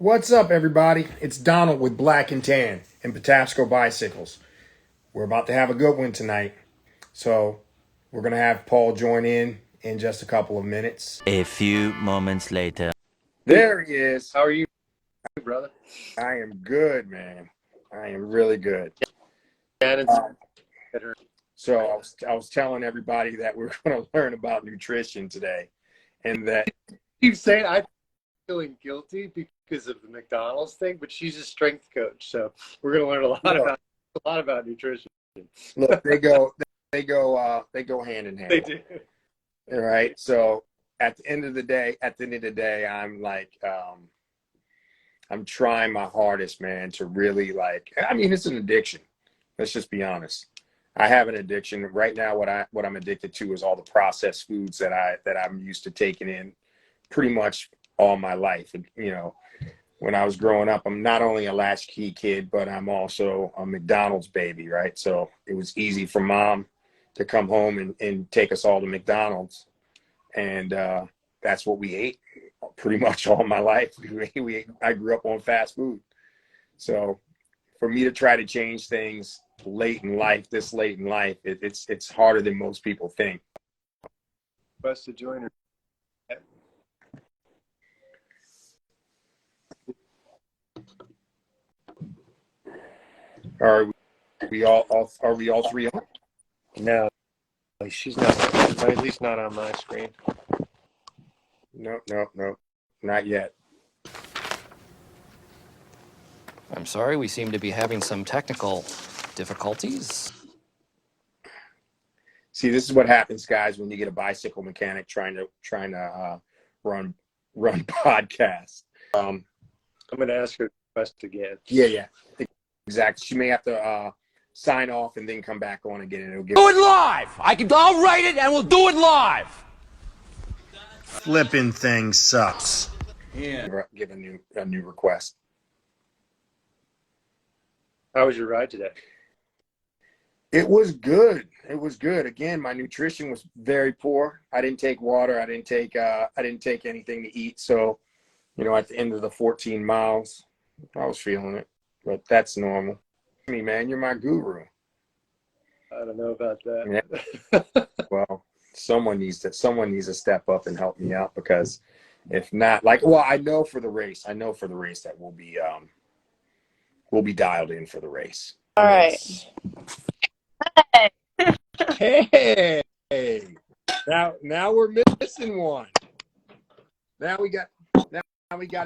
What's up, everybody? It's Donald with Black and Tan and Patapsco Bicycles. We're about to have a good one tonight. So we're going to have Paul join in just a couple of minutes. A few moments later. There he is. How are you, brother? I am good, man. I am really good. So I was telling everybody that we're going to learn about nutrition today, and that keep saying I'm feeling guilty because of the McDonald's thing, but she's a strength coach, so we're going to learn a lot about nutrition. Look, they go hand in hand. They do. All right. So at the end of the day, I'm like, I'm trying my hardest, man, to really it's an addiction. Let's just be honest. I have an addiction right now. What I'm addicted to is all the processed foods that I'm used to taking in pretty much all my life. And, when I was growing up, I'm not only a latchkey kid, but I'm also a McDonald's baby, right? So it was easy for mom to come home and take us all to McDonald's. And that's what we ate pretty much all my life. I grew up on fast food. So for me to try to change things late in life, it's harder than most people think. Best to join her. Are we all three on? No, she's not. At least not on my screen. No, not yet. I'm sorry, we seem to be having some technical difficulties. See, this is what happens, guys, when you get a bicycle mechanic trying to run podcasts. I'm going to ask her the question again. Yeah, exactly. She may have to sign off and then come back on again. And it'll do it live. I'll write it and we'll do it live. Flipping thing sucks. Yeah. Give a new request. How was your ride today? It was good. Again, my nutrition was very poor. I didn't take water. I didn't take anything to eat. So, at the end of the 14 miles, I was feeling it. But that's normal. Man, you're my guru. I don't know about that. Yeah. Well, someone needs to step up and help me out, because if not, I know for the race that we'll be dialed in for the race. All right. Hey. Now we're missing one. Now we got to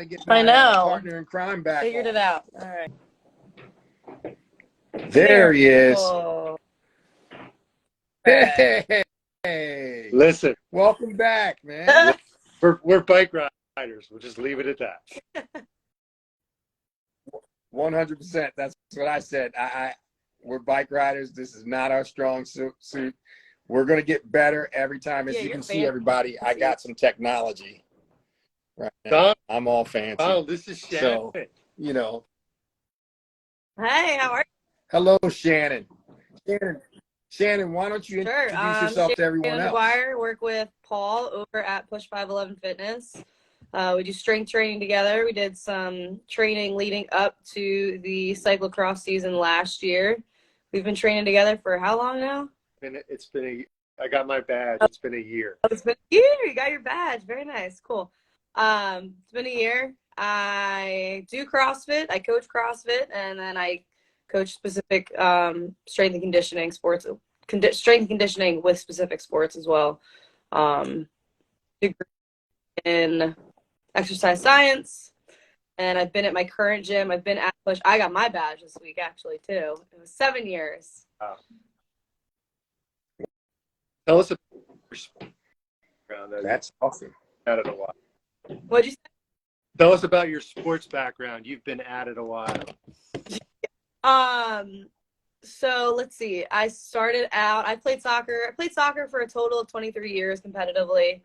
get my partner in crime back. Figured it out. All right. There he is. Oh. Hey. Listen. Welcome back, man. We're bike riders. We'll just leave it at that. 100%. That's what I said. We're bike riders. This is not our strong suit. We're going to get better every time. As you can see, everybody, I got some technology. Right now. I'm all fancy. Oh, this is Shannon. So, Hey, how are you? Hello, Shannon. Shannon, why don't you introduce yourself to everyone Shannon else? McGuire, work with Paul over at Push 511 Fitness. We do strength training together. We did some training leading up to the cyclocross season last year. We've been training together for how long now? I got my badge. It's been a year. Oh, it's been a year. You got your badge. Very nice. Cool. It's been a year. I do CrossFit. I coach CrossFit, and then I coach specific strength and conditioning sports, strength and conditioning with specific sports as well. Degree in exercise science, and I've been at my current gym. I've been at Push. I got my badge this week, actually, too. It was 7 years. Wow. Tell us about your background. That's awesome. At it a while. What'd you say? Tell us about your sports background. You've been at it a while. So let's see. I started out. I played soccer. I played soccer for a total of 23 years competitively.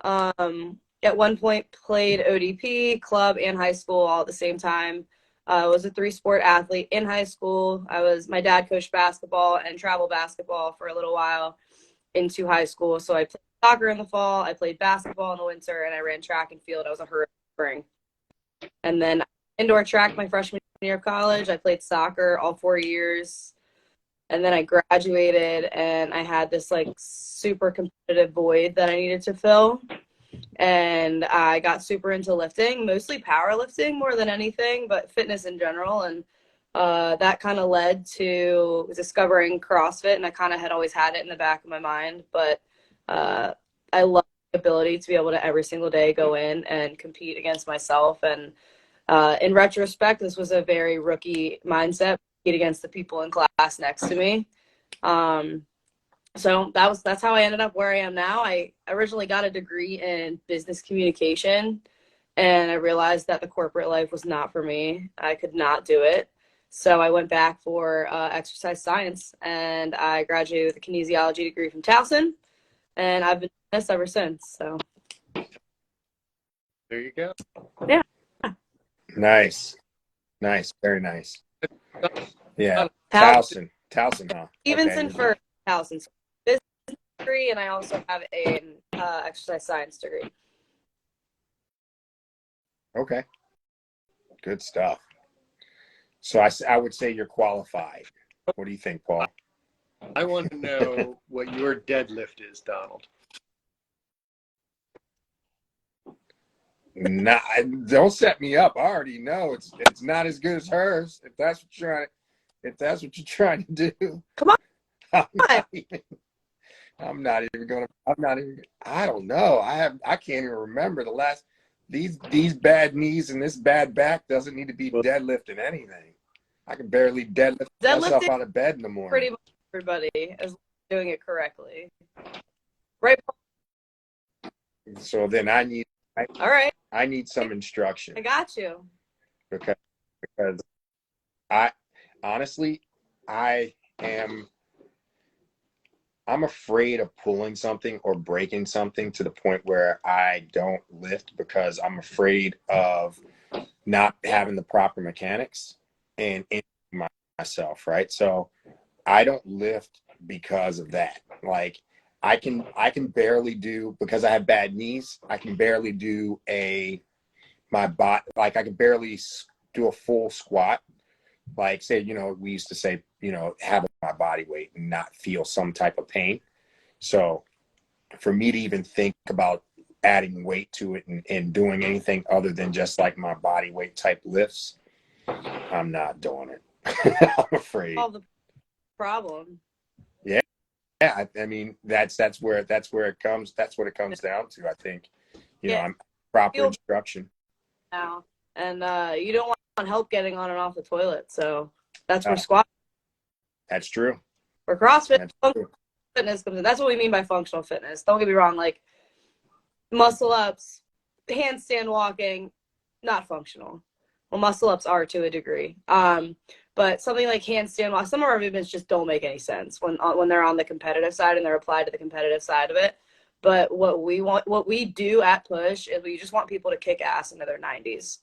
At one point, played ODP, club, and high school all at the same time. I was a 3-sport athlete in high school. My dad coached basketball and travel basketball for a little while into high school. So I played soccer in the fall, I played basketball in the winter, and I ran track and field. I was a hurricane spring. And then indoor track my freshman year of college. I played soccer all 4 years. And then I graduated and I had this like super competitive void that I needed to fill. And I got super into lifting, mostly powerlifting more than anything, but fitness in general. And that kind of led to discovering CrossFit. And I kind of had always had it in the back of my mind. But I love the ability to be able to every single day go in and compete against myself. And in retrospect, this was a very rookie mindset, compete against the people in class next to me. So that's how I ended up where I am now. I originally got a degree in business communication, and I realized that the corporate life was not for me. I could not do it. So I went back for exercise science, and I graduated with a kinesiology degree from Towson, and I've been doing this ever since. So There you go. yeah. Nice. Very nice. Yeah. Towson, Towson, huh? Stevenson Okay. for Towson. So business degree, and I also have an exercise science degree. Okay. Good stuff. So I would say you're qualified. What do you think, Paul? I want to know what your deadlift is, Donald. Nah, don't set me up. I already know it's not as good as hers. If that's what you're trying to do. Come on. I'm not even I don't know. I can't even remember the last these bad knees and this bad back doesn't need to be deadlifting anything. I can barely deadlift myself out of bed in the morning. Pretty much everybody is doing it correctly. Right. So then All right. I need some instruction. I got you. because honestly, I'm afraid of pulling something or breaking something to the point where I don't lift because I'm afraid of not having the proper mechanics and myself, right? So I don't lift because of that. Like I can barely do, because I have bad knees, I can barely do my bot, like I can barely do a full squat. Like say, we used to say, have my body weight and not feel some type of pain. So for me to even think about adding weight to it and doing anything other than just like my body weight type lifts, I'm not doing it. I'm afraid. Solve the problem. Yeah. I mean, that's where it comes. That's what it comes down to. I think, I'm proper instruction. Now, and you don't want help getting on and off the toilet. So that's where squat. That's true. For CrossFit, True. fitness comes in. That's what we mean by functional fitness. Don't get me wrong. Like muscle ups, handstand walking, not functional. Well, muscle ups are to a degree. But something like handstand walk, some of our movements just don't make any sense when they're on the competitive side and they're applied to the competitive side of it. But what we do at Push is we just want people to kick ass into their 90s.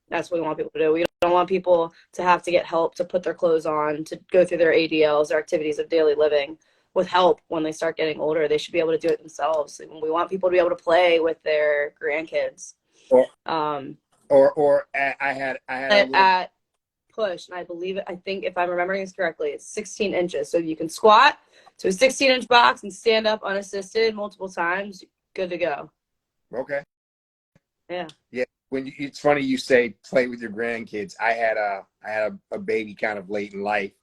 That's what we want people to do. We don't want people to have to get help to put their clothes on, to go through their ADLs, their activities of daily living, with help when they start getting older. They should be able to do it themselves. And we want people to be able to play with their grandkids. I had at Push, and I think if I'm remembering this correctly, it's 16 inches. So you can squat to a 16-inch box and stand up unassisted multiple times. Good to go. Okay. Yeah. Yeah. It's funny you say play with your grandkids. I had a baby kind of late in life,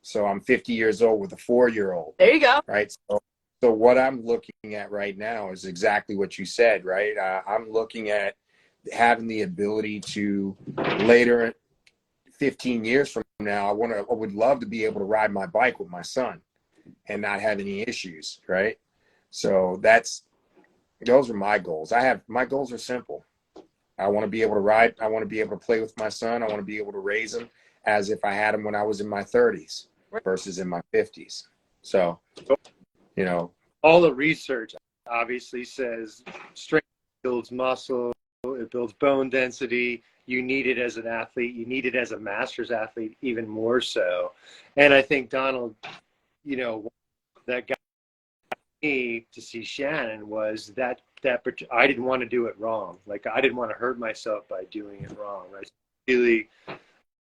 so I'm 50 years old with a 4-year-old. There you go. Right. So what I'm looking at right now is exactly what you said. Right. I'm looking at having the ability to later, 15 years from now, I would love to be able to ride my bike with my son and not have any issues. Right. So those are my goals. My goals are simple. I want to be able to ride. I want to be able to play with my son. I want to be able to raise him as if I had him when I was in my 30s versus in my 50s. So, all the research obviously says strength builds muscle, it builds bone density. You need it as an athlete. You need it as a master's athlete even more so. And I think Donald, that guy me to see Shannon was that I didn't want to do it wrong. Like, I didn't want to hurt myself by doing it wrong. Right? Really,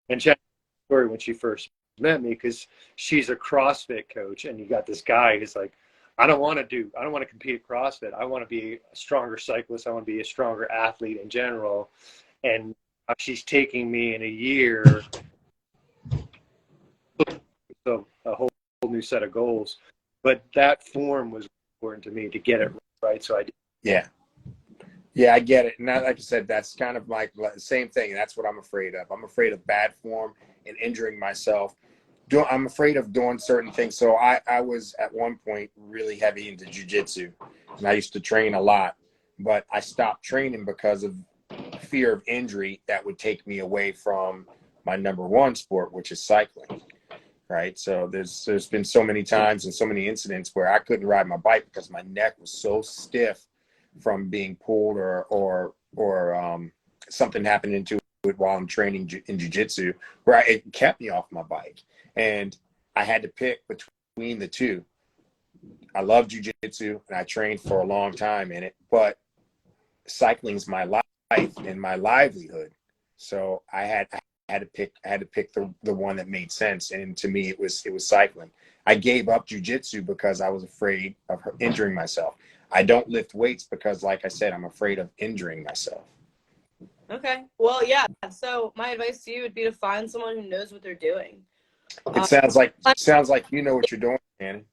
and Shannon's story when she first met me, because she's a CrossFit coach, and you got this guy who's like, I don't want to compete at CrossFit. I want to be a stronger cyclist. I want to be a stronger athlete in general. And she's taking me in a year, so a whole new set of goals. But that form was important to me to get it right. So I did. Yeah, I get it. And that, like I said, that's kind of like the same thing. That's what I'm afraid of. I'm afraid of bad form and injuring myself. I'm afraid of doing certain things. So I was at one point really heavy into jiu-jitsu, and I used to train a lot, but I stopped training because of fear of injury that would take me away from my number one sport, which is cycling. Right. So there's been so many times and so many incidents where I couldn't ride my bike because my neck was so stiff from being pulled or something happened into it while I'm training in jiu-jitsu, where it kept me off my bike. And I had to pick between the two. I love jiu-jitsu and I trained for a long time in it, but cycling's my life and my livelihood. So I had to pick the one that made sense, and to me it was cycling. I gave up jiu-jitsu because I was afraid of injuring myself. I don't lift weights because, like I said, I'm afraid of injuring myself. Okay. Well, yeah. So my advice to you would be to find someone who knows what they're doing. It sounds like you know what you're doing, Shannon.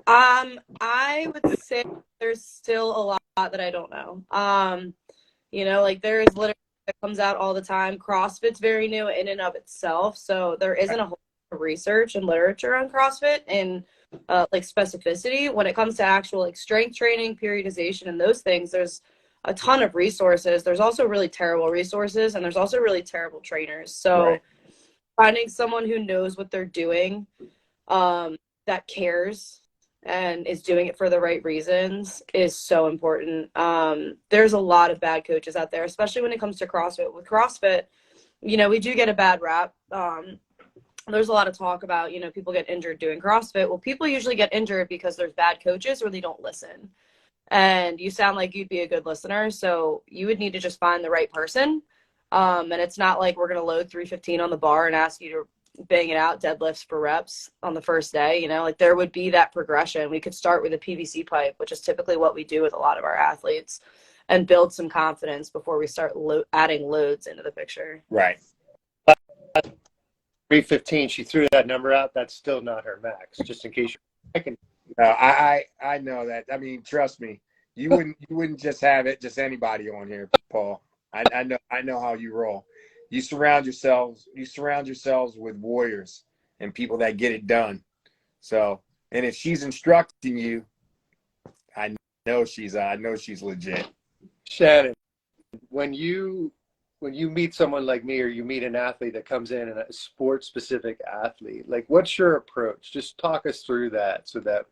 I would say there's still a lot that I don't know. Like there is literature that comes out all the time. CrossFit's very new in and of itself, so there isn't a whole lot of research and literature on CrossFit and like specificity when it comes to actual like strength training, periodization, and those things. There's a ton of resources. There's also really terrible resources, and there's also really terrible trainers. So Right. Finding someone who knows what they're doing, that cares and is doing it for the right reasons is so important. There's a lot of bad coaches out there, especially when it comes to CrossFit. With CrossFit, we do get a bad rap. There's a lot of talk about, people get injured doing CrossFit. Well, people usually get injured because there's bad coaches or they don't listen. And you sound like you'd be a good listener, so you would need to just find the right person. And it's not like we're going to load 315 on the bar and ask you to bang it out, deadlifts for reps on the first day. Like there would be that progression. We could start with a PVC pipe, which is typically what we do with a lot of our athletes, and build some confidence before we start adding loads into the picture. Right. 315, she threw that number out. That's still not her max, just in case you're checking. No, I know that. I mean, trust me, you wouldn't just have it, just anybody on here, Paul. I know how you roll. You surround yourselves with warriors and people that get it done. So, and if she's instructing you, I know she's legit. Shannon, when you meet someone like me, or you meet an athlete that comes in, and a sport specific athlete, like what's your approach? Just talk us through that, so that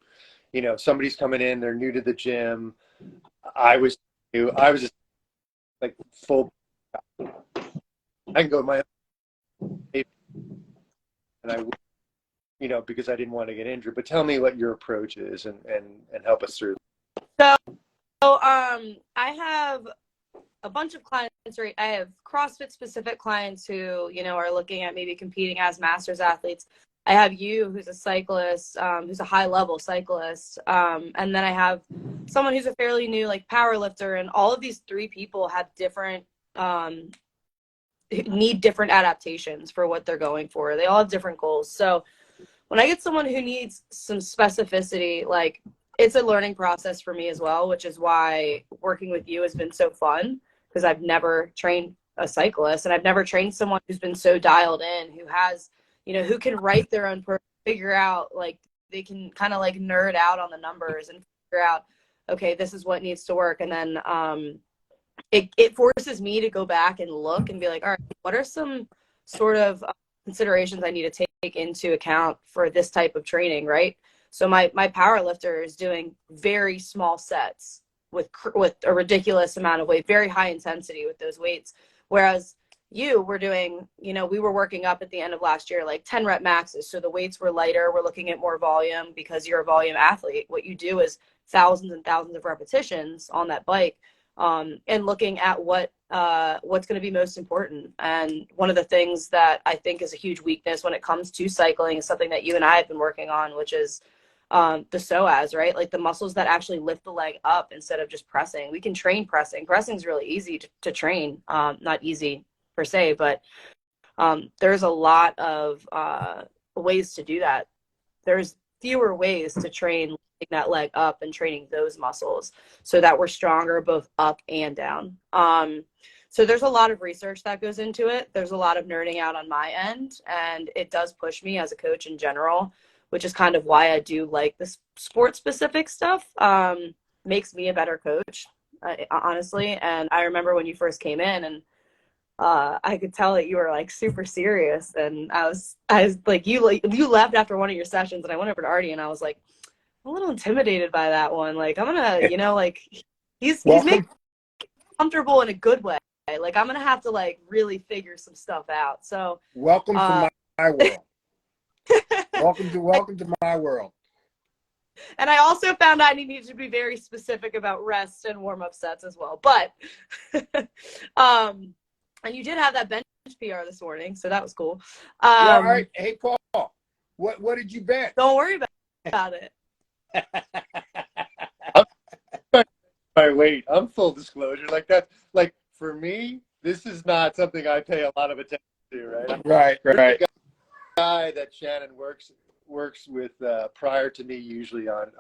somebody's coming in, they're new to the gym. I was new. I was just like full. I can go to my own, and I, because I didn't want to get injured. But tell me what your approach is, and help us through. So I have a bunch of clients, right? I have CrossFit specific clients who, are looking at maybe competing as masters athletes. I have you, who's a cyclist, who's a high level cyclist. And then I have someone who's a fairly new, like, power lifter. And all of these three people have different, need different adaptations for what they're going for. They all have different goals. So when I get someone who needs some specificity, like, it's a learning process for me as well, which is why working with you has been so fun, because I've never trained a cyclist, and I've never trained someone who's been so dialed in, who has, who can write their own program, figure out, like, they can kind of like nerd out on the numbers and figure out, okay, this is what needs to work. And then it forces me to go back and look and be like, all right, what are some sort of considerations I need to take into account for this type of training, right? So my power lifter is doing very small sets with a ridiculous amount of weight, very high intensity with those weights. Whereas you were doing, we were working up at the end of last year, like 10 rep maxes. So the weights were lighter. We're looking at more volume because you're a volume athlete. What you do is thousands and thousands of repetitions on that bike, and looking at what's going to be most important. And one of the things that I think is a huge weakness when it comes to cycling is something that you and I have been working on, which is the psoas, right? Like the muscles that actually lift the leg up instead of just pressing. We can train pressing. Pressing is really easy to train. Not easy per se, but there's a lot of ways to do that. There's fewer ways to train that leg up and training those muscles so that we're stronger both up and down. So there's a lot of research that goes into it. There's a lot of nerding out on my end, and it does push me as a coach in general, which is kind of why I do like this sport specific stuff. Makes me a better coach, honestly. And I remember when you first came in, and I could tell that you were like super serious, and I was like, you left after one of your sessions, and I went over to Artie, and I was like, I'm a little intimidated by that one. Like, I'm gonna, like, he's making me comfortable in a good way. Like, I'm gonna have to like really figure some stuff out. So welcome to my world. welcome to my world. And I also found out you need to be very specific about rest and warm up sets as well. But and you did have that bench PR this morning, so that was cool. All right. Hey, Paul, what did you bench? Don't worry about it. My weight. I'm full disclosure. Like that. Like for me, this is not something I pay a lot of attention to. Right. Right. The guy that Shannon works with prior to me, usually on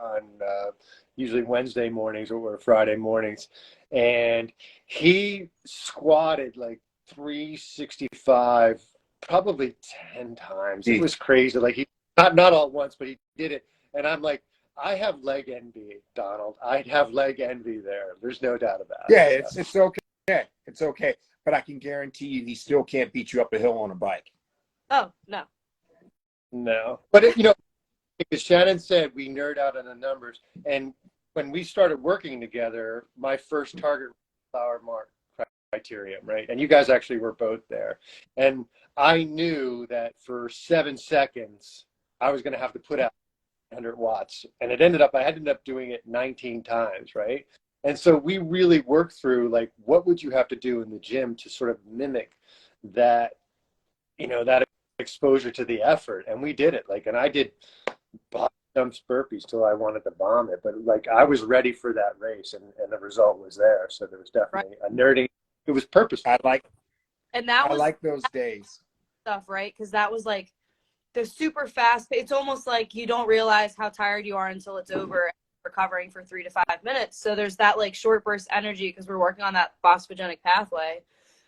usually Wednesday mornings or Friday mornings, and he squatted like 365 probably 10 times. It was crazy. Like he not all at once, but he did it, and I'm like, I have leg envy, Donald. I'd have leg envy there. There's no doubt about it. Yeah, it's okay. It's okay. But I can guarantee you he still can't beat you up a hill on a bike. Oh, no. No. But, because Shannon said we nerd out on the numbers. And when we started working together, my first target was flower mark criteria, right? And you guys actually were both there. And I knew that for 7 seconds, I was going to have to put out 100 watts. And I ended up doing it 19 times, right? And so we really worked through, like, what would you have to do in the gym to sort of mimic that, that exposure to the effort. And we did it. Like, and I did jumps, burpees till I wanted to vomit. But, like, I was ready for that race, and the result was there. So there was definitely a nerding. It was purposeful. I like those days. Stuff, right? Because that was like the super fast. It's almost like you don't realize how tired you are until it's over, recovering for 3 to 5 minutes. So there's that like short burst energy because we're working on that phosphogenic pathway,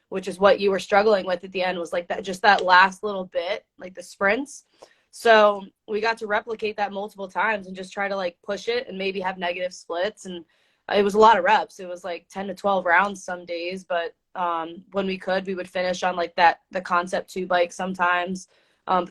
which is what you were struggling with at the end, was like that, just that last little bit, like the sprints. So we got to replicate that multiple times and just try to like push it and maybe have negative splits. And it was a lot of reps. It was like 10 to 12 rounds some days, but when we could, we would finish on like the Concept 2 bike sometimes.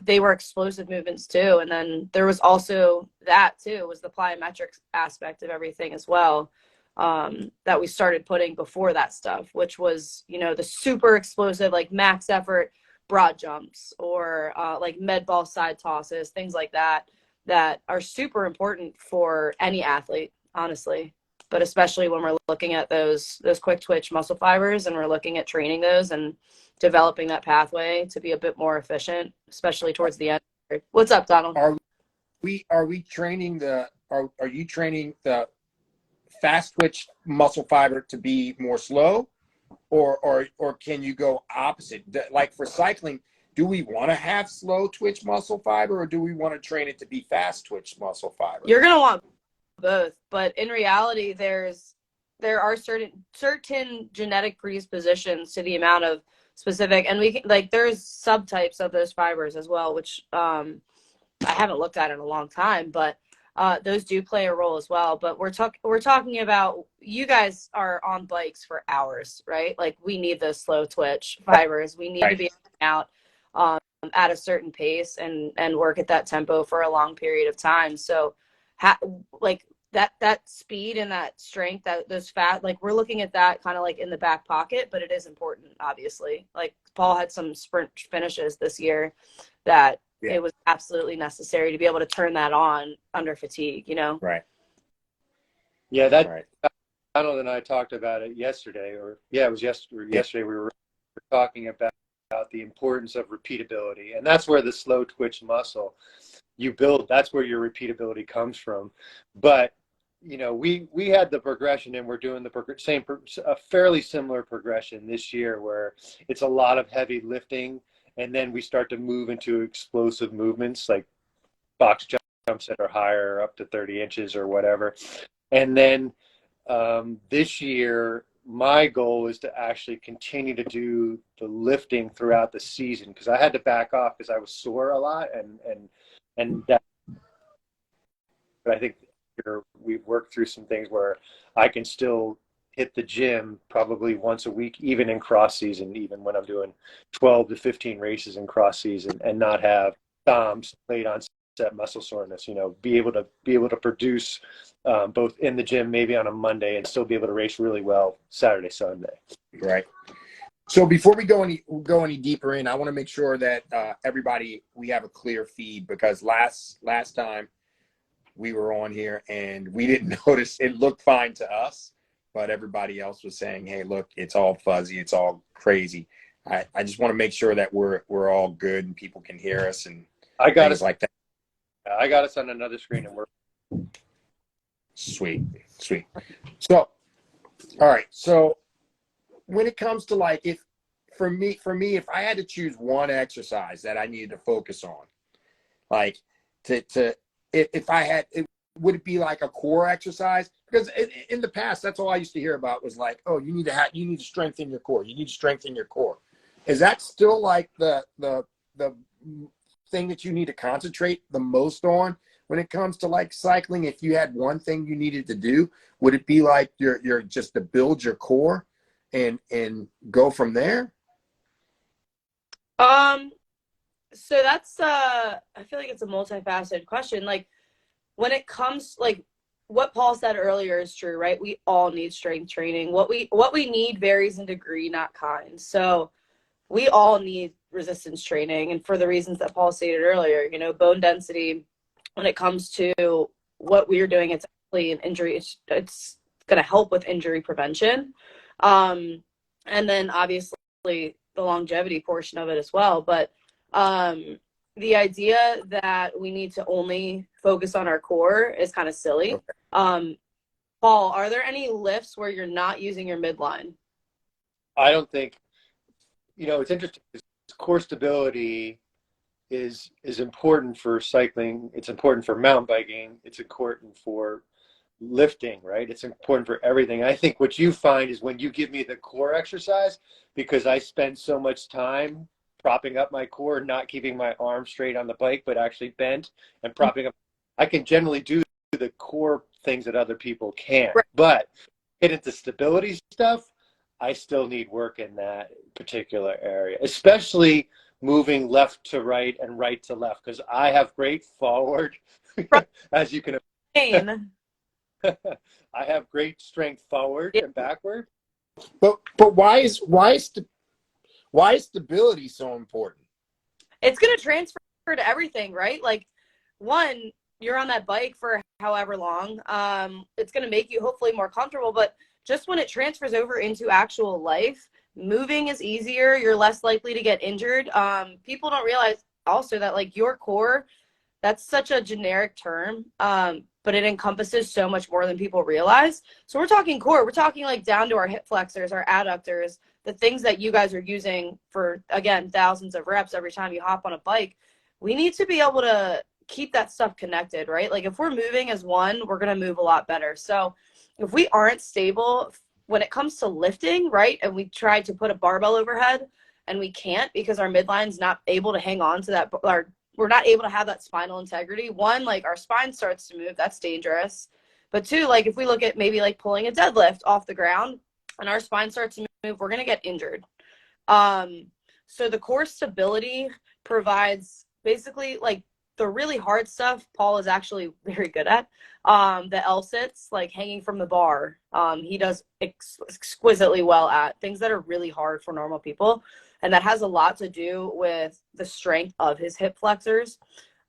They were explosive movements too. And then there was also that too, was the plyometrics aspect of everything as well, that we started putting before that stuff, which was, the super explosive, like max effort, broad jumps, or like med ball side tosses, things like that are super important for any athlete, honestly. But especially when we're looking at those quick twitch muscle fibers, and we're looking at training those and developing that pathway to be a bit more efficient, especially towards the end. What's up, Donald? Are you training the fast twitch muscle fiber to be more slow, or can you go opposite? Like for cycling, do we want to have slow twitch muscle fiber, or do we want to train it to be fast twitch muscle fiber? You're going to want both, but in reality, there are certain genetic predispositions to the amount of specific, and we can, like, there's subtypes of those fibers as well, which I haven't looked at in a long time, but those do play a role as well. But we're talking about, you guys are on bikes for hours, right? Like, we need those slow twitch fibers. We need to be out at a certain pace and work at that tempo for a long period of time. So like that speed and that strength, that those fat, like we're looking at that kind of like in the back pocket, but it is important, obviously. Like Paul had some sprint finishes this year that it was absolutely necessary to be able to turn that on under fatigue, you know? Right. Yeah, that Right. Donald and I talked about it yesterday, it was yesterday we were talking about the importance of repeatability. And that's where the slow twitch muscle you build, that's where your repeatability comes from. But, you know, we had the progression, and we're doing a fairly similar progression this year, where it's a lot of heavy lifting, and then we start to move into explosive movements like box jumps that are higher, up to 30 inches or whatever. And then this year, my goal is to actually continue to do the lifting throughout the season, because I had to back off because I was sore a lot, and that. But I think we've worked through some things where I can still hit the gym probably once a week, even in cross season, even when I'm doing 12 to 15 races in cross season, and not have late onset muscle soreness. You know, be able to produce both in the gym, maybe on a Monday, and still be able to race really well Saturday, Sunday. Right. So before we go any deeper in, I want to make sure that everybody, we have a clear feed, because last time we were on here and we didn't notice, it looked fine to us, but everybody else was saying, hey, look, it's all fuzzy, it's all crazy. I just want to make sure that we're all good and people can hear us and things like that. I got us on another screen, and we're sweet. So, all right. So when it comes to like, if for me, if I had to choose one exercise that I needed to focus on, like if I had, would it be like a core exercise? Because in the past, that's all I used to hear about was like, oh, you need to strengthen your core. You need to strengthen your core. Is that still like the thing that you need to concentrate the most on when it comes to like cycling? If you had one thing you needed to do, would it be like you're just to build your core and go from there? So that's I feel like it's a multifaceted question. Like when it comes, like what Paul said earlier is true, right? We all need strength training. What we need varies in degree, not kind. So we all need resistance training, and for the reasons that Paul stated earlier, you know, bone density, when it comes to what we're doing, it's actually an injury. It's going to help with injury prevention. And then obviously the longevity portion of it as well. But the idea that we need to only focus on our core is kind of silly. Okay. Paul, are there any lifts where you're not using your midline? I don't think, you know, it's interesting. Core stability is important for cycling. It's important for mountain biking. It's important for lifting, right? It's important for everything. I think what you find is when you give me the core exercise, because I spend so much time propping up my core, not keeping my arm straight on the bike, but actually bent and propping up, I can generally do the core things that other people can't. Right. But get into stability stuff, I still need work in that particular area, especially moving left to right and right to left, because I have great forward, as you can imagine. I have great strength forward and backward. But why is stability so important? It's going to transfer to everything, right? Like, one, you're on that bike for however long. It's going to make you hopefully more comfortable, but just when it transfers over into actual life, moving is easier. You're less likely to get injured. People don't realize also that like your core, that's such a generic term, but it encompasses so much more than people realize. So we're talking core. We're talking like down to our hip flexors, our adductors, the things that you guys are using for, again, thousands of reps every time you hop on a bike. We need to be able to keep that stuff connected, right? Like if we're moving as one, we're going to move a lot better. So if we aren't stable when it comes to lifting, right, and we try to put a barbell overhead and we can't because our midline's not able to hang on to that, we're not able to have that spinal integrity. One, like our spine starts to move, that's dangerous. But two, like if we look at maybe like pulling a deadlift off the ground and our spine starts to move, we're going to get injured. So the core stability provides basically like the really hard stuff, Paul is actually very good at. The L sits, like hanging from the bar, he does exquisitely well at things that are really hard for normal people. And that has a lot to do with the strength of his hip flexors,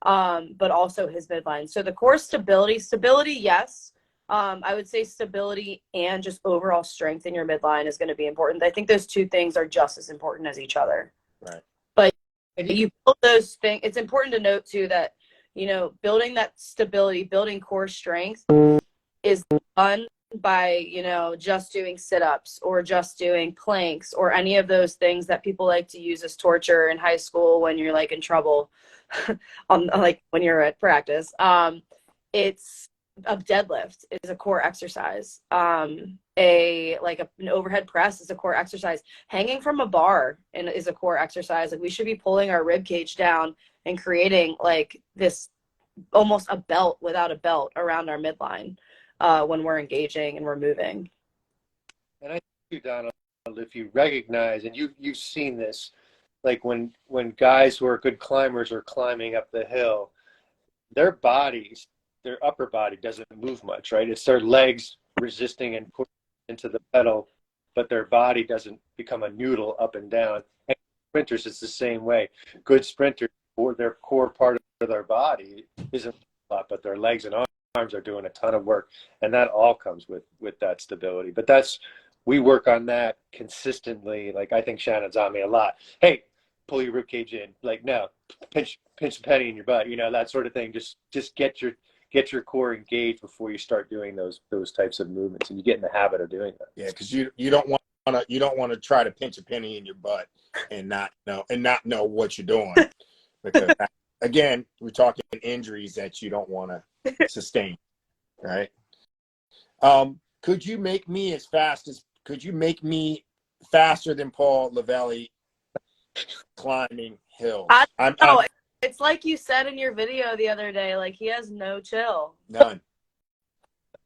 but also his midline. So the core stability, yes. I would say stability and just overall strength in your midline is going to be important. I think those two things are just as important as each other. Right. But you build those things. It's important to note too that, you know, building that stability, building core strength is done by, you know, just doing sit-ups or just doing planks or any of those things that people like to use as torture in high school when you're like in trouble on like when you're at practice. It's a deadlift is a core exercise. An overhead press is a core exercise. Hanging from a bar is a core exercise. Like we should be pulling our rib cage down and creating like this almost a belt without a belt around our midline when we're engaging and we're moving. And I think, Donald, if you recognize, and you've seen this, like when guys who are good climbers are climbing up the hill, their bodies, their upper body doesn't move much, right? It's their legs resisting and pushing into the pedal, but their body doesn't become a noodle up and down. And sprinters, it's the same way. Good sprinters, or their core part of their body isn't a lot, but their legs and arms are doing a ton of work, and that all comes with that stability. But we work on that consistently. Like I think Shannon's on me a lot. Hey, pull your ribcage in. Like no, pinch a penny in your butt. You know, that sort of thing. Just get your core engaged before you start doing those types of movements, and you get in the habit of doing that. Yeah, because you don't want to try to pinch a penny in your butt and not know what you're doing. Because again, we're talking injuries that you don't want to sustain, right? Could you make me faster than Paul Lavelli climbing hills? It's like you said in your video the other day, like he has no chill. None.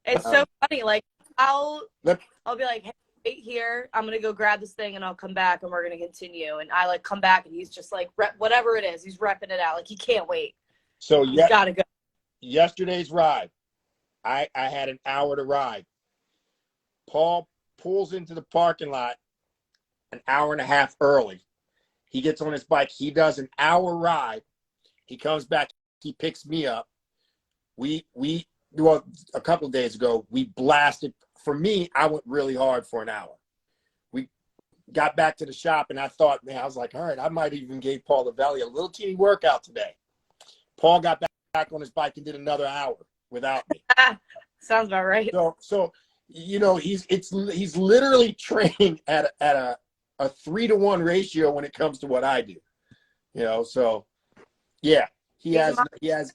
It's so funny. Like I'll be like, hey, wait here. I'm going to go grab this thing and I'll come back and we're going to continue. And I like come back and he's just like, whatever it is, he's repping it out. Like he can't wait. So he's got to go. Yesterday's ride, I had an hour to ride. Paul pulls into the parking lot an hour and a half early. He gets on his bike. He does an hour ride. He comes back. He picks me up. Well, a couple of days ago, we blasted. For me, I went really hard for an hour. We got back to the shop, and I thought, man, I was like, all right, I might even gave Paul Lavelli a little teeny workout today. Paul got back on his bike and did another hour without me. Sounds about right. So you know, he's literally training at a 3-to-1 ratio when it comes to what I do. You know, so yeah, he has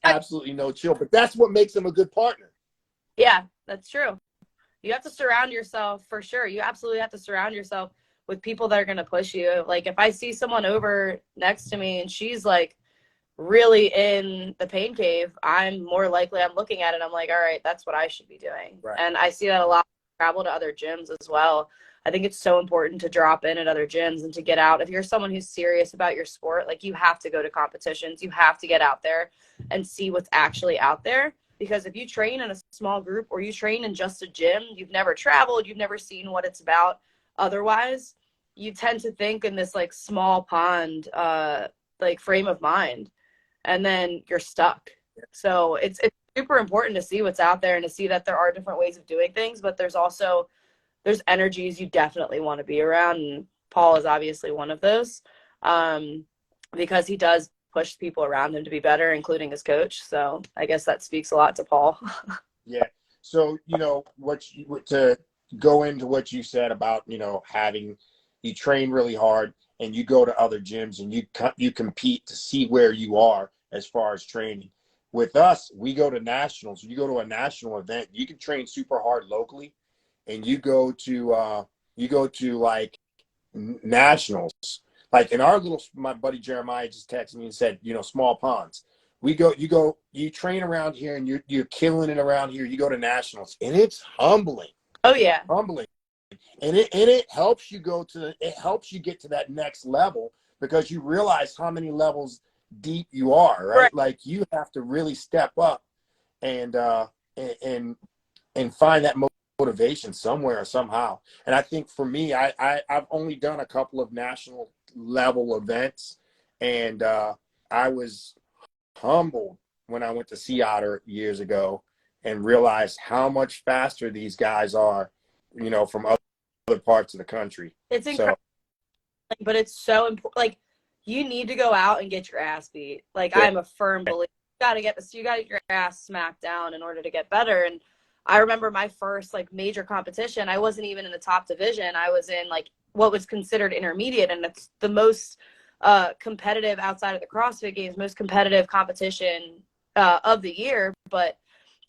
absolutely no chill, but that's what makes him a good partner. Yeah, that's true. You have to surround yourself for sure. You absolutely have to surround yourself with people that are going to push you. Like if I see someone over next to me and she's like really in the pain cave, I'm more likely, I'm looking at it, I'm like, all right, that's what I should be doing. Right. And I see that a lot. Travel to other gyms as well. I think it's so important to drop in at other gyms and to get out. If you're someone who's serious about your sport, like you have to go to competitions. You have to get out there and see what's actually out there. Because if you train in a small group or you train in just a gym, you've never traveled, you've never seen what it's about. Otherwise, you tend to think in this like small pond, like frame of mind, and then you're stuck. So it's super important to see what's out there and to see that there are different ways of doing things, but there's energies you definitely want to be around, and Paul is obviously one of those, because he does push people around him to be better, including his coach. So I guess that speaks a lot to Paul. Yeah. So, you know, to go into what you said about, you know, you train really hard and you go to other gyms and you compete to see where you are as far as training. With us, we go to nationals. You go to a national event, you can train super hard locally, and you go to like nationals. Like in our my buddy Jeremiah just texted me and said, you know, small ponds. You train around here and you're killing it around here. You go to nationals and it's humbling. Oh yeah. Humbling. And it helps you get to that next level, because you realize how many levels deep you are, right? Right. Like you have to really step up and and find that motivation somewhere or somehow. And I think for me, I've only done a couple of national level events, and I was humbled when I went to Sea Otter years ago and realized how much faster these guys are, you know, from other parts of the country. It's So incredible, but it's so important. Like, you need to go out and get your ass beat. Like, yeah, I'm a firm believer. You got to get your ass smacked down in order to get better. And I remember my first like major competition, I wasn't even in the top division. I was in like what was considered intermediate, and it's the most competitive outside of the CrossFit Games, most competitive competition of the year. But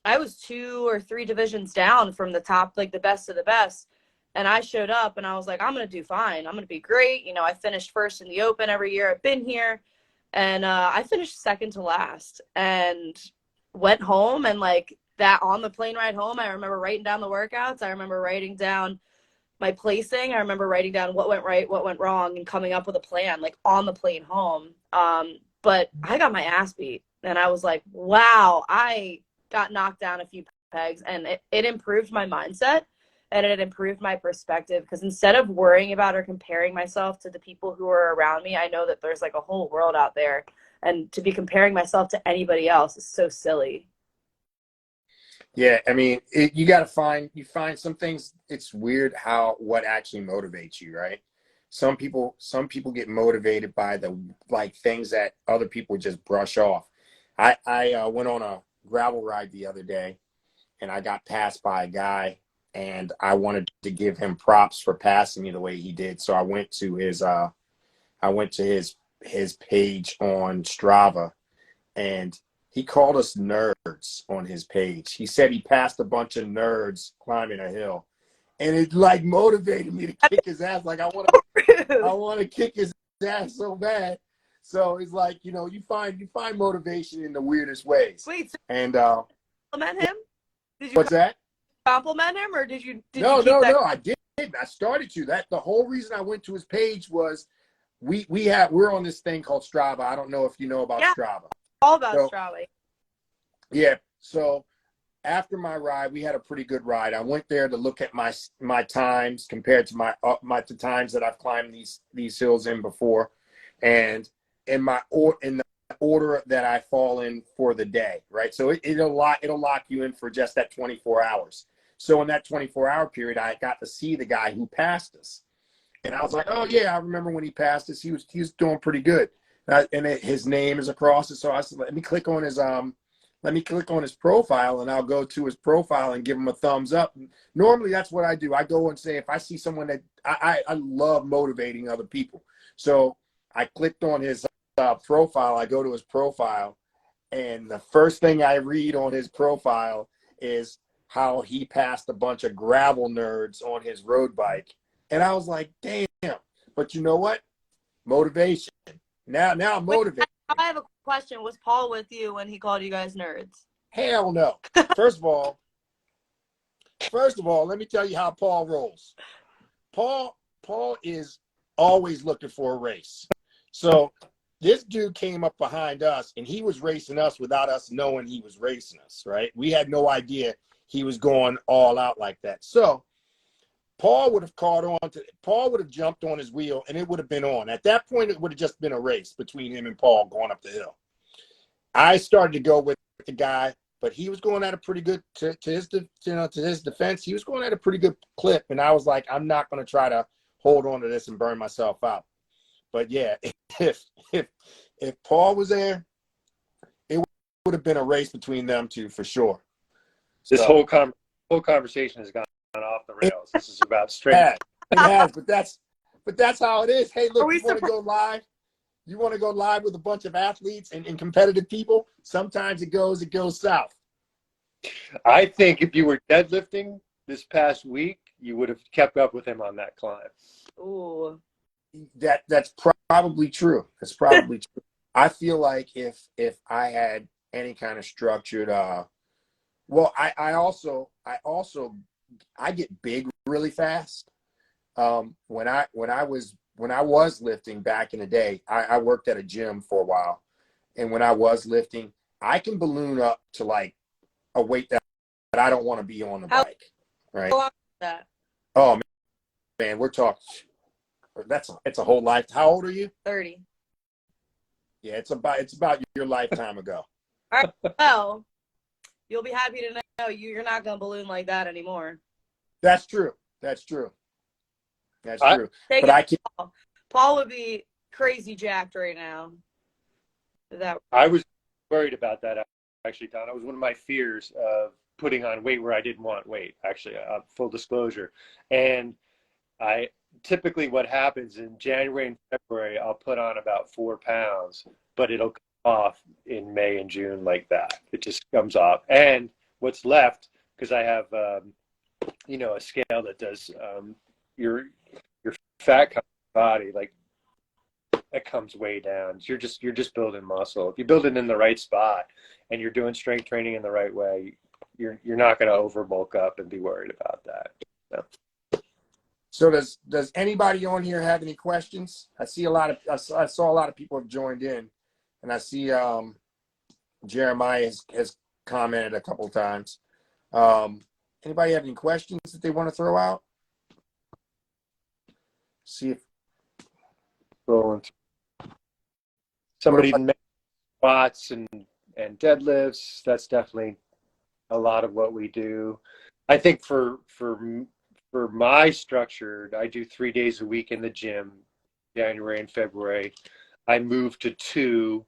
I was 2 or 3 divisions down from the top, like the best of the best. And I showed up and I was like, I'm going to do fine. I'm going to be great. You know, I finished first in the open every year I've been here. And I finished second to last and went home. And like that on the plane ride home, I remember writing down the workouts. I remember writing down my placing. I remember writing down what went right, what went wrong, and coming up with a plan like on the plane home. But I got my ass beat and I was like, wow, I got knocked down a few pegs, and it improved my mindset and it improved my perspective, because instead of worrying about or comparing myself to the people who are around me, I know that there's like a whole world out there, and to be comparing myself to anybody else is so silly. yeah. I mean, you find some things. It's weird what actually motivates you, right? Some people get motivated by the like things that other people just brush off. I went on a gravel ride the other day, and I got passed by a guy, and I wanted to give him props for passing me the way he did. So I went to his page on Strava, and he called us nerds on his page. He said he passed a bunch of nerds climbing a hill, and it like motivated me to kick his ass. Like I want to kick his ass so bad. So it's like, you know, you find motivation in the weirdest ways. Wait, so And compliment him? Did you what's that? compliment him, or did you No, keep that? I didn't. I started to. That the whole reason I went to his page was we're on this thing called Strava. I don't know if you know about Yeah, Strava. all about So Strava. yeah, so after my ride, we had a pretty good ride. I went there to look at my times compared to the times that I've climbed these hills in before, and in the order that I fall in for the day, right? So it'll lock you in for just that 24 hours. So in that 24-hour period, I got to see the guy who passed us, and I was like, oh yeah, I remember when he passed us. He was doing pretty good, his name is across it. So I said, let me click on his profile, and I'll go to his profile and give him a thumbs up. Normally, that's what I do. I go and say, if I see someone that I love motivating other people. So I clicked on his profile. I go to his profile, and the first thing I read on his profile is how he passed a bunch of gravel nerds on his road bike. And I was like, damn. But you know what? Motivation. Now I'm motivated. I have a question. Was Paul with you when he called you guys nerds? Hell no. First of all, let me tell you how Paul rolls. Paul is always looking for a race. So this dude came up behind us, and he was racing us without us knowing he was racing us, right? We had no idea he was going all out like that. So Paul would have jumped on his wheel, and it would have been on. At that point, it would have just been a race between him and Paul going up the hill. I started to go with the guy, but he was going at a pretty good to his defense. He was going at a pretty good clip, and I was like, I'm not going to try to hold on to this and burn myself out. But yeah, if Paul was there, it would have been a race between them two for sure. This whole conversation has gone off the rails. This is about strength. It has, but that's how it is. Hey, look, you want to surprised? go live? You want to go live with a bunch of athletes and competitive people? Sometimes it goes south. I think if you were deadlifting this past week, you would have kept up with him on that climb. Ooh. That's probably true. That's probably true. I feel like if I had any kind of structured, well, I get big really fast. When I was lifting back in the day, I worked at a gym for a while, and when I was lifting, I can balloon up to like a weight that I don't want to be on the bike, right? How long is that? Oh man, we're talking. It's a whole life. How old are you? 30. Yeah, it's about your lifetime ago. All right. Well, you'll be happy to know you're not going to balloon like that anymore. That's true. That's true. That's true. Take But it I can. Paul would be crazy jacked right now. That I was worried about that, actually, Don. It was one of my fears of putting on weight where I didn't want weight, actually, full disclosure. And I typically, what happens in January and February, I'll put on about 4 pounds, but it'll come off in May and June like that. It just comes off. And what's left, because I have, a scale that does your fat body, like, that comes way down. You're just building muscle. If you build it in the right spot and you're doing strength training in the right way, you're not going to over bulk up and be worried about that. So does anybody on here have any questions? I saw a lot of people have joined in, and I see Jeremiah has commented a couple of times. Anybody have any questions that they want to throw out? See if somebody makes squats and deadlifts. That's definitely a lot of what we do. I think for my structure, I do 3 days a week in the gym, January and February. I moved to 2,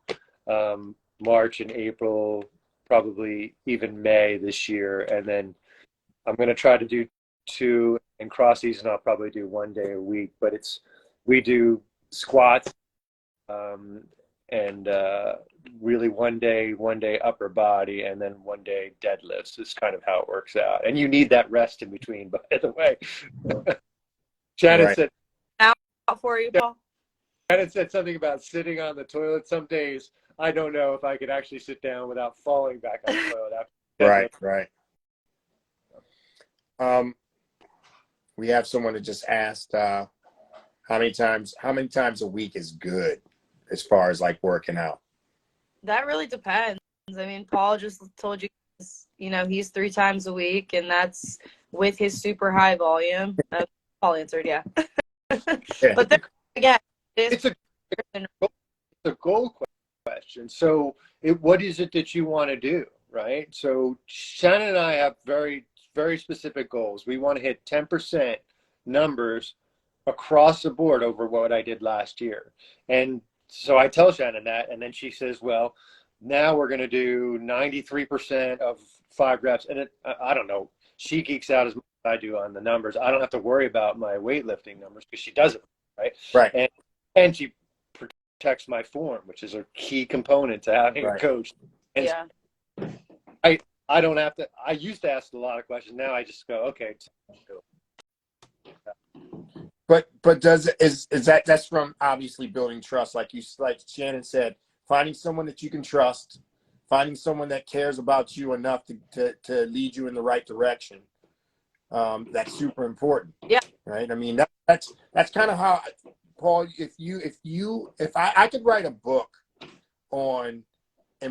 March and April, probably even May this year. And then I'm going to try to do 2, and cross season I'll probably do 1 day a week. But we do squats and really one day upper body, and then 1 day deadlifts is kind of how it works out. And you need that rest in between, by the way. Shannon said out for you, Paul. Shannon said something about sitting on the toilet. Some days I don't know if I could actually sit down without falling back on the toilet after. Right. We have someone that just asked how many times a week is good as far as like working out. That really depends. I mean, Paul just told you, he's 3 times a week, and that's with his super high volume. Paul answered, yeah. Yeah. But then, again, It's a goal question. So what is it that you want to do, right? So Shannon and I have very, very specific goals. We want to hit 10% numbers across the board over what I did last year. And so I tell Shannon that, and then she says, well, now we're going to do 93% of 5 reps. And I don't know, she geeks out as much as I do on the numbers. I don't have to worry about my weightlifting numbers because she does it, right? Right. And she protects my form, which is a key component to having a coach. And yeah. I don't have to, I used to ask a lot of questions. Now I just go, okay. But that's from obviously building trust, like Shannon said, finding someone that you can trust, finding someone that cares about you enough to lead you in the right direction. That's super important. Yeah. Right. I mean, that's kind of how, Paul, if I could write a book in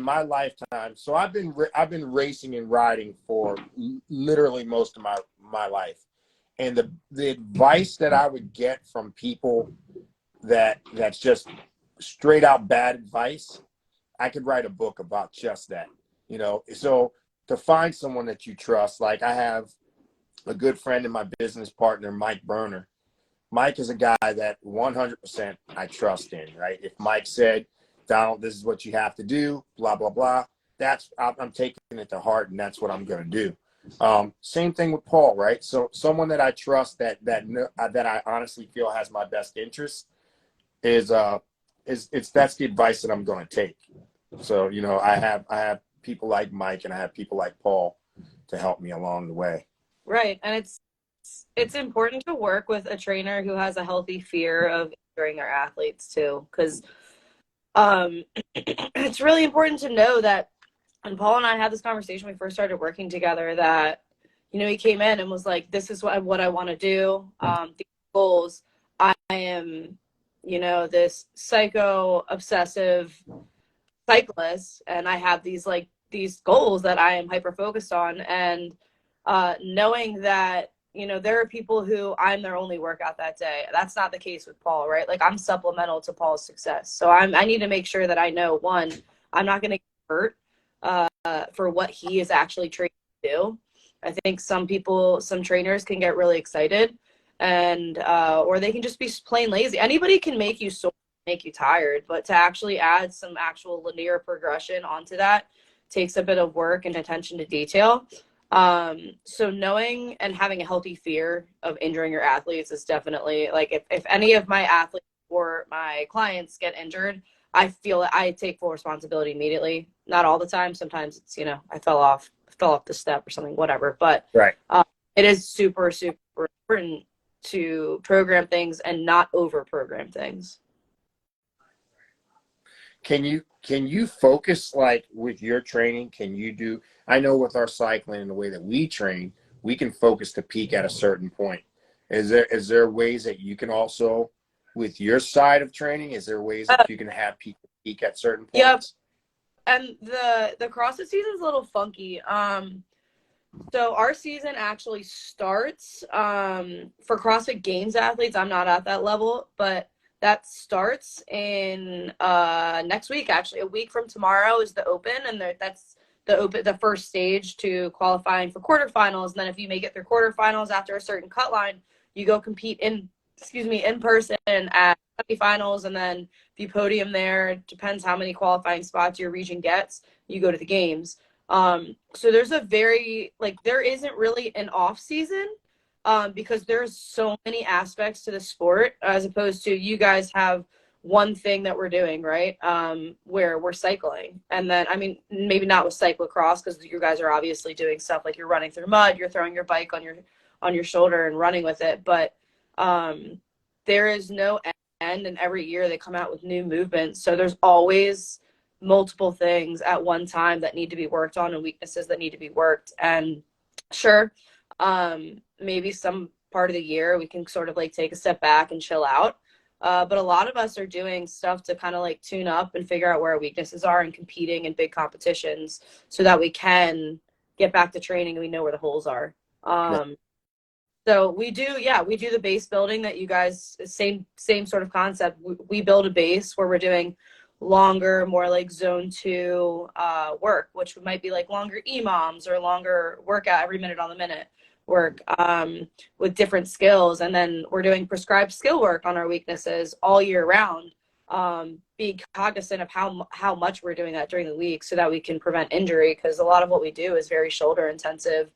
my lifetime. So I've been racing and riding for literally most of my life. And the advice that I would get from people that's just straight out bad advice, I could write a book about just that. So to find someone that you trust, like I have a good friend and my business partner, Mike Berner. Mike is a guy that 100% I trust in, right? If Mike said, Donald, this is what you have to do, blah, blah, blah, I'm taking it to heart, and that's what I'm going to do. Same thing with Paul, right? So someone that I trust that I honestly feel has my best interest that's the advice that I'm going to take. So, I have people like Mike and I have people like Paul to help me along the way. Right. And it's important to work with a trainer who has a healthy fear of injuring their athletes too. Cause, it's really important to know that, and Paul and I had this conversation when we first started working together, that, he came in and was like, this is what I want to do. These goals, I am, this psycho obsessive cyclist and I have these goals that I am hyper focused on, and knowing that, you know, there are people who I'm their only workout that day. That's not the case with Paul, right? Like, I'm supplemental to Paul's success. So I need to make sure that I know, one, I'm not going to get hurt for what he is actually trained to do. I think some trainers can get really excited, and or they can just be plain lazy. Anybody can make you sore, make you tired, but to actually add some actual linear progression onto that takes a bit of work and attention to detail. So knowing and having a healthy fear of injuring your athletes is definitely, like, if any of my athletes or my clients get injured, I feel that I take full responsibility immediately. Not all the time. Sometimes it's, you know, I fell off the step or something, whatever. But Right. it is super, super important to program things and not over program things. Can you focus, like, with your training? Can you do, I know with our cycling and the way that we train, we can focus to peak at a certain point. Is there ways that you can also, with your side of training, is there ways that you can have people peak at certain points? Yep. And the CrossFit season's a little funky. So our season actually starts for CrossFit Games athletes. I'm not at that level, but that starts in next week. Actually, a week from tomorrow is the Open, and that's the first stage to qualifying for quarterfinals. And then if you make it through quarterfinals after a certain cut line, you go compete in person at semifinals, and then if you podium there, it depends how many qualifying spots your region gets, you go to the games. So there's there isn't really an off season because there's so many aspects to the sport, as opposed to you guys have one thing that we're doing, right? Where we're cycling. And then, I mean, maybe not with cyclocross, because you guys are obviously doing stuff like you're running through mud, you're throwing your bike on your shoulder and running with it. But there is no end, and every year they come out with new movements. So there's always multiple things at one time that need to be worked on and weaknesses that need to be worked. And sure, maybe some part of the year we can sort of like take a step back and chill out. But a lot of us are doing stuff to kind of like tune up and figure out where our weaknesses are and competing in big competitions so that we can get back to training and we know where the holes are. So we do the base building that you guys, same sort of concept. We build a base where we're doing longer, more like zone 2 work, which might be like longer EMOMs or longer workout every minute on the minute work with different skills. And then we're doing prescribed skill work on our weaknesses all year round, being cognizant of how much we're doing that during the week so that we can prevent injury, because a lot of what we do is very shoulder intensive.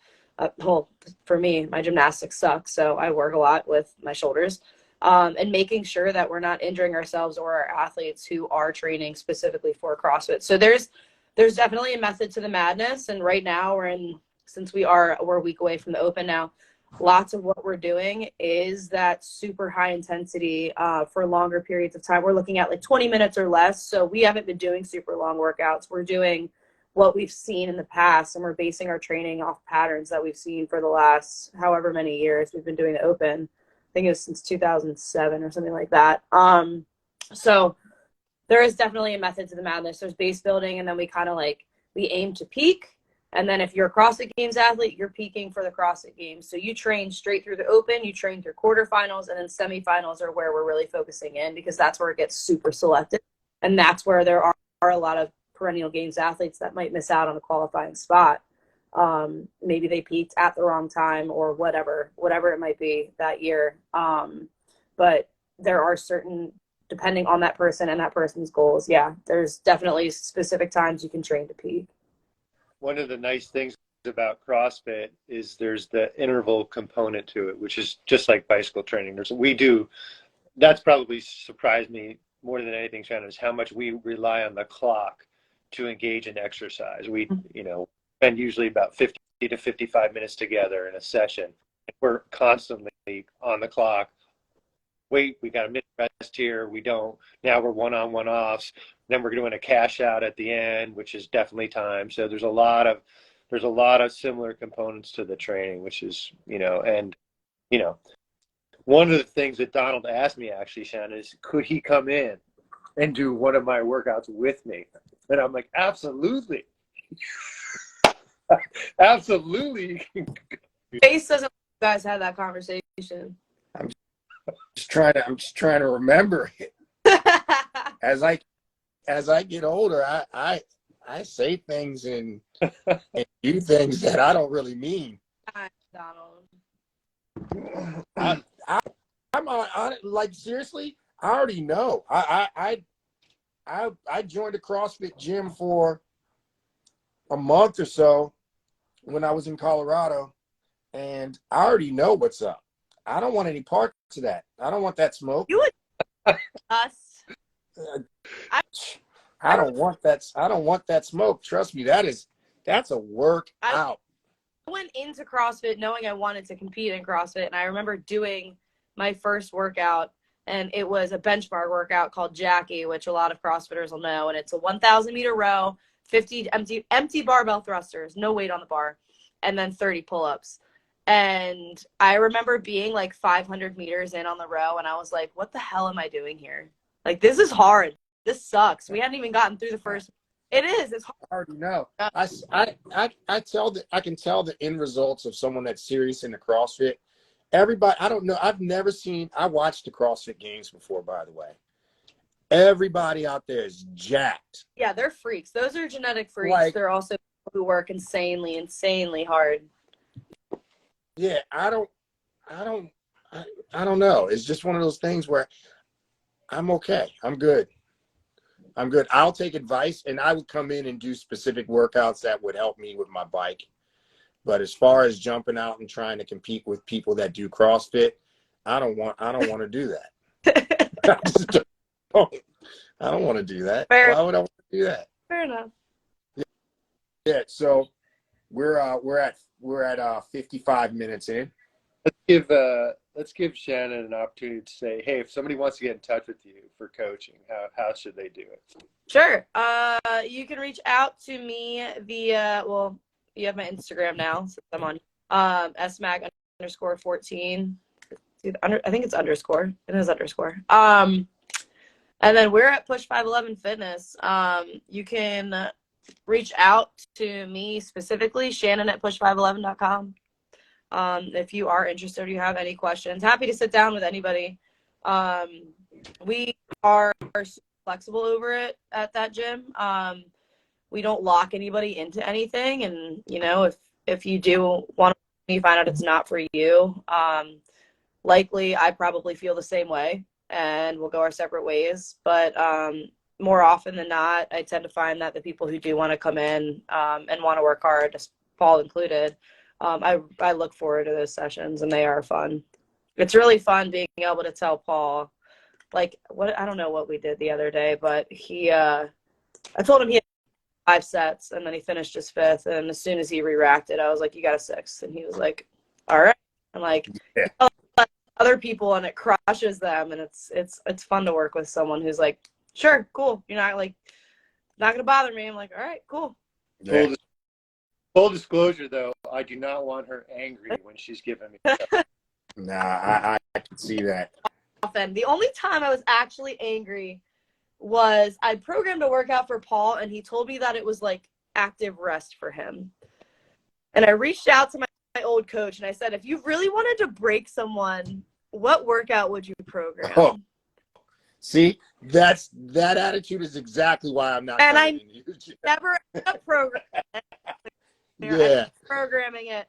Well, for me, my gymnastics sucks, so I work a lot with my shoulders, and making sure that we're not injuring ourselves or our athletes who are training specifically for CrossFit. So there's definitely a method to the madness. And right now we're a week away from the Open now, lots of what we're doing is that super high intensity for longer periods of time. We're looking at like 20 minutes or less. So we haven't been doing super long workouts. We're doing what we've seen in the past, and we're basing our training off patterns that we've seen for the last however many years we've been doing the Open. I think it was since 2007 or something like that. So there is definitely a method to the madness. There's base building, and then we aim to peak. And then if you're a CrossFit Games athlete, you're peaking for the CrossFit Games. So you train straight through the Open, you train through quarterfinals, and then semifinals are where we're really focusing in, because that's where it gets super selected. And that's where there are a lot of perennial Games athletes that might miss out on a qualifying spot. Maybe they peaked at the wrong time or whatever it might be that year. But there are certain, depending on that person and that person's goals, there's definitely specific times you can train to peak. One of the nice things about CrossFit is there's the interval component to it, which is just like bicycle training. That's probably surprised me more than anything, Shannon, is how much we rely on the clock to engage in exercise. We, spend usually about 50 to 55 minutes together in a session. We're constantly on the clock. Wait, we got a minute rest here. We don't. Now we're one-on, one-offs. Then we're doing a cash out at the end, which is definitely time. So there's a lot of similar components to the training, which is, one of the things that Donald asked me actually, Shannon, is could he come in and do one of my workouts with me? And I'm like, absolutely. Absolutely. Face doesn't. You guys had that conversation. I'm just trying to remember it. As I get older, I say things and do things that I don't really mean. Donald. I'm on like, seriously, I already know. I joined a CrossFit gym for a month or so when I was in Colorado, and I already know what's up. I don't want any parts of that. I don't want that smoke. You would us. I don't want that. I don't want that smoke. Trust me, that's a workout. I went into CrossFit knowing I wanted to compete in CrossFit, and I remember doing my first workout, and it was a benchmark workout called Jackie, which a lot of CrossFitters will know, and it's a 1,000-meter row, 50 empty barbell thrusters, no weight on the bar, and then 30 pull-ups. And I remember being like 500 meters in on the row, and I was like, what the hell am I doing here? Like, this is hard. This sucks. We hadn't even gotten through the first. It is. It's hard. I already know. I can tell the end results of someone that's serious in the CrossFit. Everybody, I don't know. I watched the CrossFit games before, by the way. Everybody out there is jacked. Yeah, they're freaks. Those are genetic freaks. Like, they're also people who work insanely hard. Yeah, I don't know. It's just one of those things where I'm okay. I'm good. I'll take advice, and I would come in and do specific workouts that would help me with my bike. But as far as jumping out and trying to compete with people that do CrossFit, I don't want to do that. I don't want to do that. Fair. Why would I want to do that? Fair enough. Yeah. So we're at 55 minutes in. Let's give Shannon an opportunity to say, hey, if somebody wants to get in touch with you for coaching, how should they do it? Sure. You can reach out to me via, well, you have my Instagram now, since I'm on smag_14. I think it's underscore. It is underscore. And then we're at Push 511 Fitness. You can reach out to me specifically, Shannon at push511.com. If you are interested or you have any questions, happy to sit down with anybody. We are flexible over it at that gym. We don't lock anybody into anything. And, you know, if you do want to find out it's not for you, likely I probably feel the same way and we'll go our separate ways. But more often than not, I tend to find that the people who do want to come in and want to work hard, just Paul included, I look forward to those sessions, and they are fun. It's really fun being able to tell Paul, like, I don't know what we did the other day, but I told him he had 5 sets, and then he finished his 5th, and as soon as he re-racked it, I was like, you got a 6th, and he was like, all right. I'm like, yeah. Other people, and it crushes them, and it's fun to work with someone who's like, sure, cool, you're not gonna bother me. I'm like, all right, cool. Yeah. Full disclosure, though, I do not want her angry when she's giving me stuff. Nah, I can see that. Often. The only time I was actually angry was I programmed a workout for Paul, and he told me that it was like active rest for him. And I reached out to my old coach, and I said, if you really wanted to break someone, what workout would you program? Oh. See, that attitude is exactly why I'm not. And I never ended up programming it.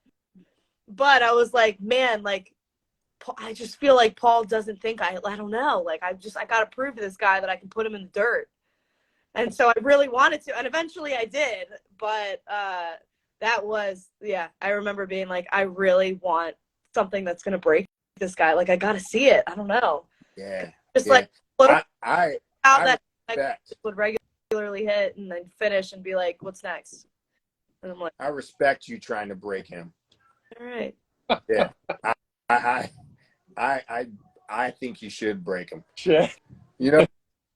But I was like, man, like, I just feel like Paul doesn't think I don't know. Like, I got to prove to this guy that I can put him in the dirt. And so I really wanted to. And eventually I did. But that was, yeah, I remember being like, I really want something that's going to break this guy. Like, I got to see it. I don't know. Yeah. Just yeah. like, I that I would regularly hit and then finish and be like, what's next? And I'm like, I respect you trying to break him. all right. Yeah. I think you should break him. Shannon, You know?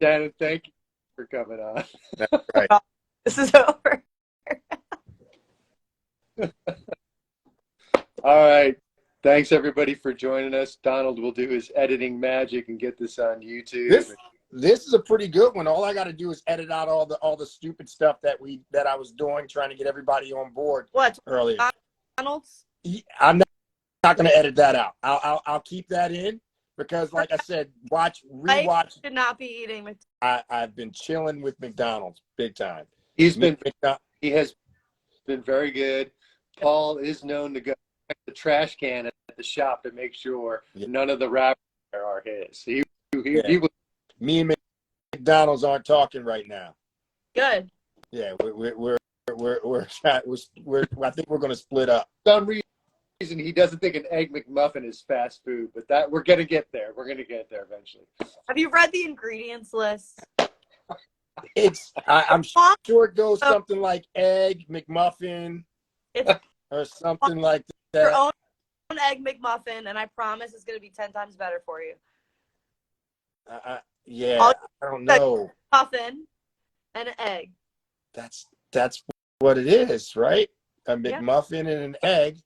Shannon, thank you for coming on. That's right. This is over. All right. Thanks, everybody, for joining us. Donald will do his editing magic and get this on YouTube. this is a pretty good one. All I got to do is edit out all the stupid stuff that I was doing, trying to get everybody on board What? earlier. McDonald's? I'm not going to edit that out. I'll keep that in because, like I said, rewatch. I should not be eating McDonald's. I've been chilling with McDonald's big time. He has been very good. Paul is known to go check the trash can at the shop to make sure none of the wrappers are his. He was. Me and McDonald's aren't talking right now. Good. Yeah, we're I think we're going to split up. For some reason, he doesn't think an Egg McMuffin is fast food, but that we're going to get there. We're going to get there eventually. Have you read the ingredients list? I'm sure it goes something like Egg McMuffin or something like that. Your own Egg McMuffin, and I promise it's going to be 10 times better for you. I don't know. Muffin and an egg. That's what it is, right? A McMuffin and an egg.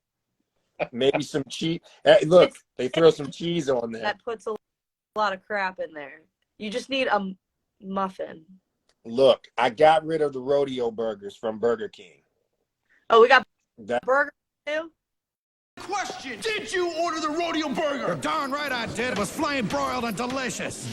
Maybe some cheese. Look, they throw some cheese on there. That puts a lot of crap in there. You just need a muffin. Look, I got rid of the rodeo burgers from Burger King. Oh, we got burger too? Question: did you order the rodeo burger? You're darn right I did. It was flame broiled and delicious.